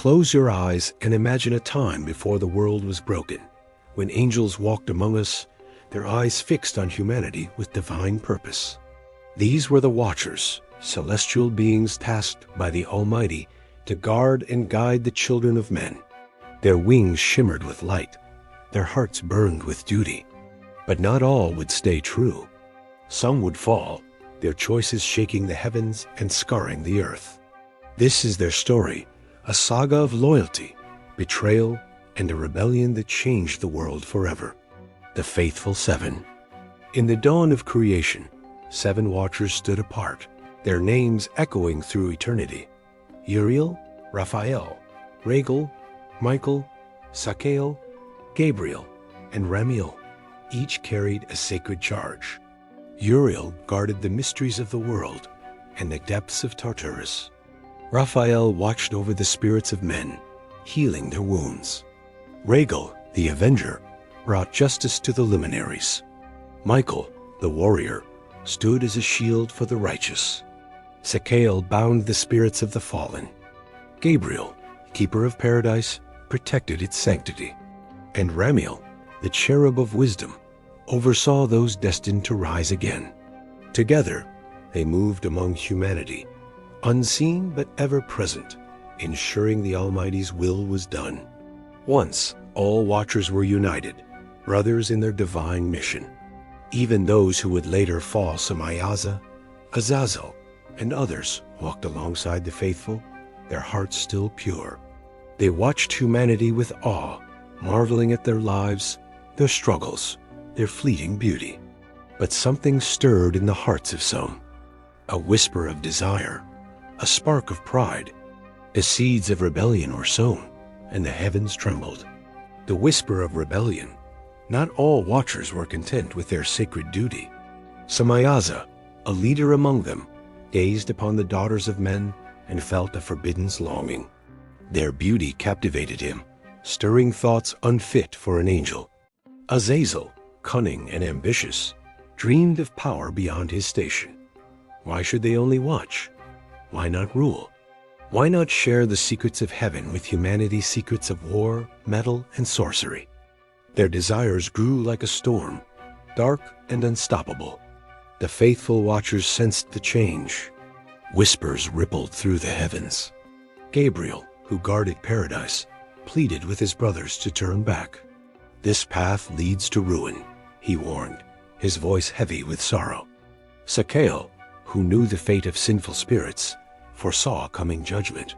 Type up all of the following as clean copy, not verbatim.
Close your eyes and imagine a time before the world was broken, when angels walked among us, their eyes fixed on humanity with divine purpose. These were the Watchers, celestial beings tasked by the Almighty to guard and guide the children of men. Their wings shimmered with light, their hearts burned with duty. But not all would stay true. Some would fall, their choices shaking the heavens and scarring the earth. This is their story, a saga of loyalty, betrayal, and a rebellion that changed the world forever. The Faithful Seven. In the dawn of creation, 7 Watchers stood apart, their names echoing through eternity. Uriel, Raphael, Regal, Michael, Sakael, Gabriel, and Ramiel. Each carried a sacred charge. Uriel guarded the mysteries of the world and the depths of Tartarus. Raphael watched over the spirits of men, healing their wounds. Regal, the Avenger, brought justice to the luminaries. Michael, the Warrior, stood as a shield for the righteous. Sakael bound the spirits of the fallen. Gabriel, Keeper of Paradise, protected its sanctity. And Ramiel, the Cherub of Wisdom, oversaw those destined to rise again. Together, they moved among humanity, unseen but ever present, ensuring the Almighty's will was done. Once, all Watchers were united, brothers in their divine mission. Even those who would later fall, Samayaza, Azazel, and others, walked alongside the faithful, their hearts still pure. They watched humanity with awe, marveling at their lives, their struggles, their fleeting beauty. But something stirred in the hearts of some. A whisper of desire, a spark of pride. The seeds of rebellion were sown, and the heavens trembled. The whisper of rebellion. Not all Watchers were content with their sacred duty. Samayaza, a leader among them, gazed upon the daughters of men and felt a forbidden longing. Their beauty captivated him, stirring thoughts unfit for an angel. Azazel, cunning and ambitious, dreamed of power beyond his station. Why should they only watch? Why not rule? Why not share the secrets of heaven with humanity's secrets of war, metal, and sorcery? Their desires grew like a storm, dark and unstoppable. The faithful Watchers sensed the change. Whispers rippled through the heavens. Gabriel, who guarded paradise, pleaded with his brothers to turn back. This path leads to ruin, he warned, his voice heavy with sorrow. Sakael, who knew the fate of sinful spirits, foresaw coming judgment.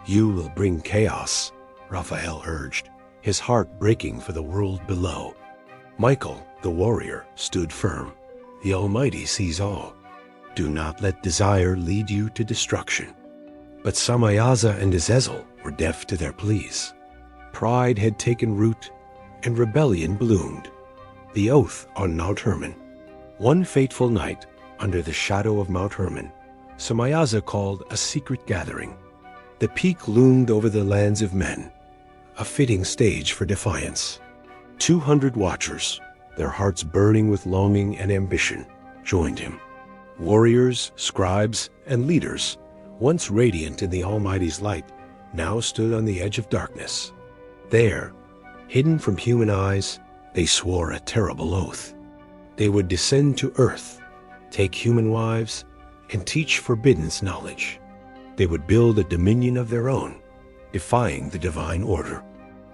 You will bring chaos, Raphael urged, his heart breaking for the world below. Michael, the Warrior, stood firm. The Almighty sees all. Do not let desire lead you to destruction. But Samayaza and Azazel were deaf to their pleas. Pride had taken root, and rebellion bloomed. The oath on Mount Hermon. One fateful night, under the shadow of Mount Hermon, Samayaza called a secret gathering. The peak loomed over the lands of men, a fitting stage for defiance. 200 Watchers, their hearts burning with longing and ambition, joined him. Warriors, scribes, and leaders, once radiant in the Almighty's light, now stood on the edge of darkness. There, hidden from human eyes, they swore a terrible oath. They would descend to earth, take human wives, and teach forbidden knowledge. They would build a dominion of their own, defying the divine order.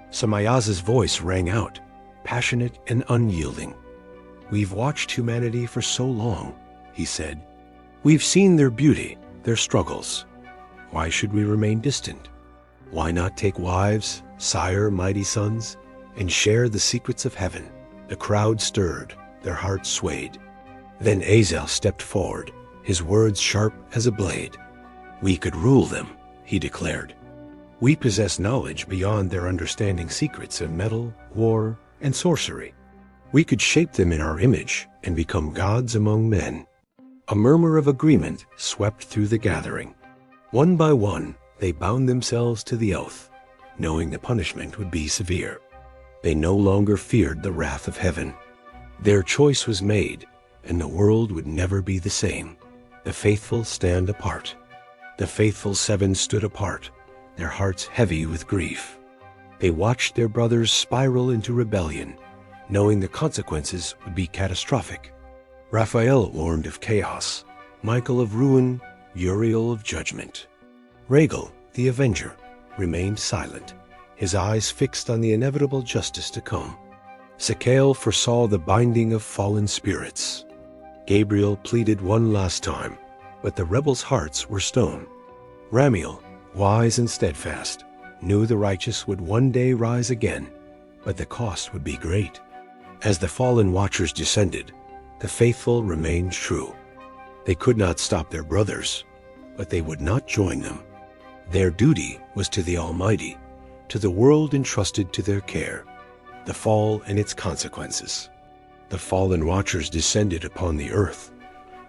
Samayaza's voice rang out, passionate and unyielding. We've watched humanity for so long, he said. We've seen their beauty, their struggles. Why should we remain distant? Why not take wives, sire mighty sons, and share the secrets of heaven? The crowd stirred, their hearts swayed. Then Azazel stepped forward, his words sharp as a blade. We could rule them, he declared. We possess knowledge beyond their understanding secrets of metal, war, and sorcery. We could shape them in our image and become gods among men. A murmur of agreement swept through the gathering. One by one, they bound themselves to the oath, knowing the punishment would be severe. They no longer feared the wrath of heaven. Their choice was made, and the world would never be the same. The faithful stand apart. The faithful 7 stood apart, their hearts heavy with grief. They watched their brothers spiral into rebellion, knowing the consequences would be catastrophic. Raphael warned of chaos, Michael of ruin, Uriel of judgment. Regal, the avenger, remained silent, his eyes fixed on the inevitable justice to come. Sakael foresaw the binding of fallen spirits. Gabriel pleaded one last time, but the rebels' hearts were stone. Ramiel, wise and steadfast, knew the righteous would one day rise again, but the cost would be great. As the fallen watchers descended, the faithful remained true. They could not stop their brothers, but they would not join them. Their duty was to the Almighty, to the world entrusted to their care, the fall and its consequences. The fallen watchers descended upon the earth,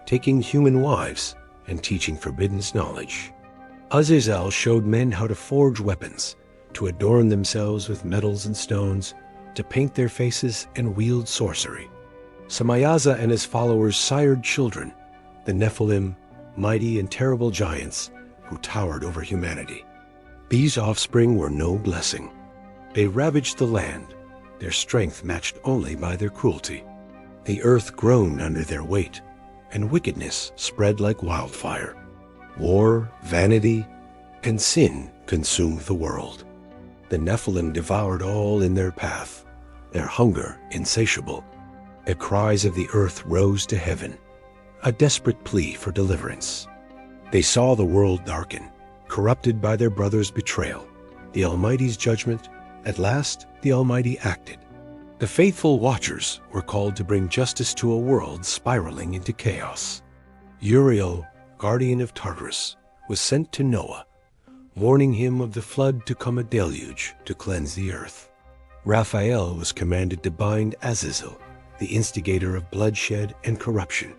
taking human wives and teaching forbidden knowledge. Azazel showed men how to forge weapons, to adorn themselves with metals and stones, to paint their faces and wield sorcery. Samayaza and his followers sired children, the Nephilim, mighty and terrible giants who towered over humanity. These offspring were no blessing. They ravaged the land, their strength matched only by their cruelty. The earth groaned under their weight, and wickedness spread like wildfire. War, vanity, and sin consumed the world. The Nephilim devoured all in their path, their hunger insatiable. The cries of the earth rose to heaven, a desperate plea for deliverance. They saw the world darken, corrupted by their brother's betrayal, the Almighty's judgment. At last, the Almighty acted. The faithful watchers were called to bring justice to a world spiraling into chaos. Uriel, guardian of Tartarus, was sent to Noah, warning him of the flood to come, a deluge to cleanse the earth. Raphael was commanded to bind Azazel, the instigator of bloodshed and corruption.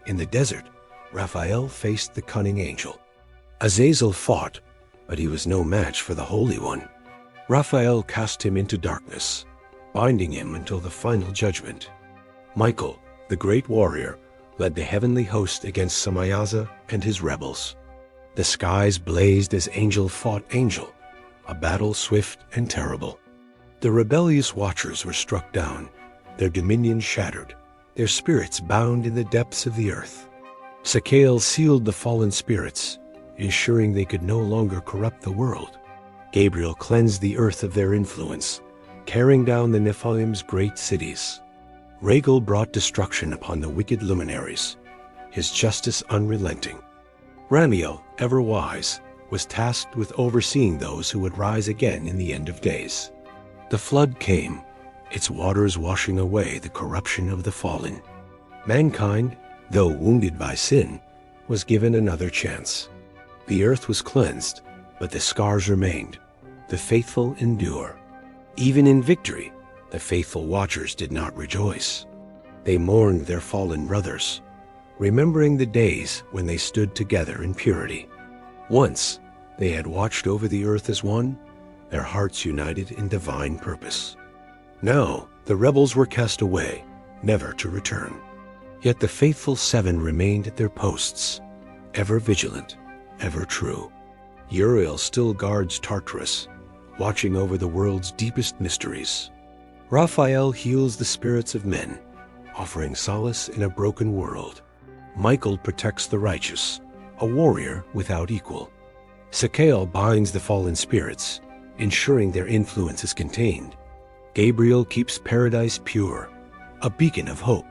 In the desert, Raphael faced the cunning angel. Azazel fought, but he was no match for the Holy One. Raphael cast him into darkness, binding him until the final judgment. Michael, the great warrior, led the heavenly host against Samayaza and his rebels. The skies blazed as angel fought angel, a battle swift and terrible. The rebellious watchers were struck down, their dominion shattered, their spirits bound in the depths of the earth. Sakael sealed the fallen spirits, ensuring they could no longer corrupt the world. Gabriel cleansed the earth of their influence, tearing down the Nephilim's great cities. Regal brought destruction upon the wicked luminaries, his justice unrelenting. Ramiel, ever wise, was tasked with overseeing those who would rise again in the end of days. The flood came, its waters washing away the corruption of the fallen. Mankind, though wounded by sin, was given another chance. The earth was cleansed, but the scars remained. The faithful endure. Even in victory, the faithful watchers did not rejoice. They mourned their fallen brothers, remembering the days when they stood together in purity. Once, they had watched over the earth as one, their hearts united in divine purpose. Now, the rebels were cast away, never to return. Yet the faithful seven remained at their posts, ever vigilant, ever true. Uriel still guards Tartarus, watching over the world's deepest mysteries. Raphael heals the spirits of men, offering solace in a broken world. Michael protects the righteous, a warrior without equal. Sakael binds the fallen spirits, ensuring their influence is contained. Gabriel keeps paradise pure, a beacon of hope.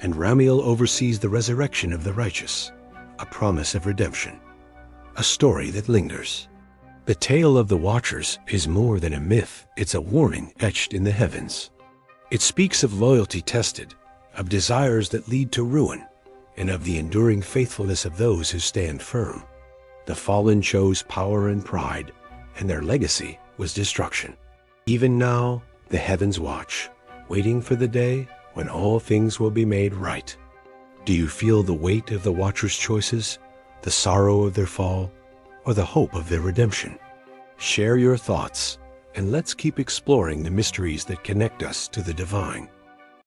And Ramiel oversees the resurrection of the righteous, a promise of redemption, a story that lingers. The tale of the Watchers is more than a myth, it's a warning etched in the heavens. It speaks of loyalty tested, of desires that lead to ruin, and of the enduring faithfulness of those who stand firm. The fallen chose power and pride, and their legacy was destruction. Even now, the heavens watch, waiting for the day when all things will be made right. Do you feel the weight of the Watchers' choices, the sorrow of their fall, or the hope of their redemption? Share your thoughts, and let's keep exploring the mysteries that connect us to the divine.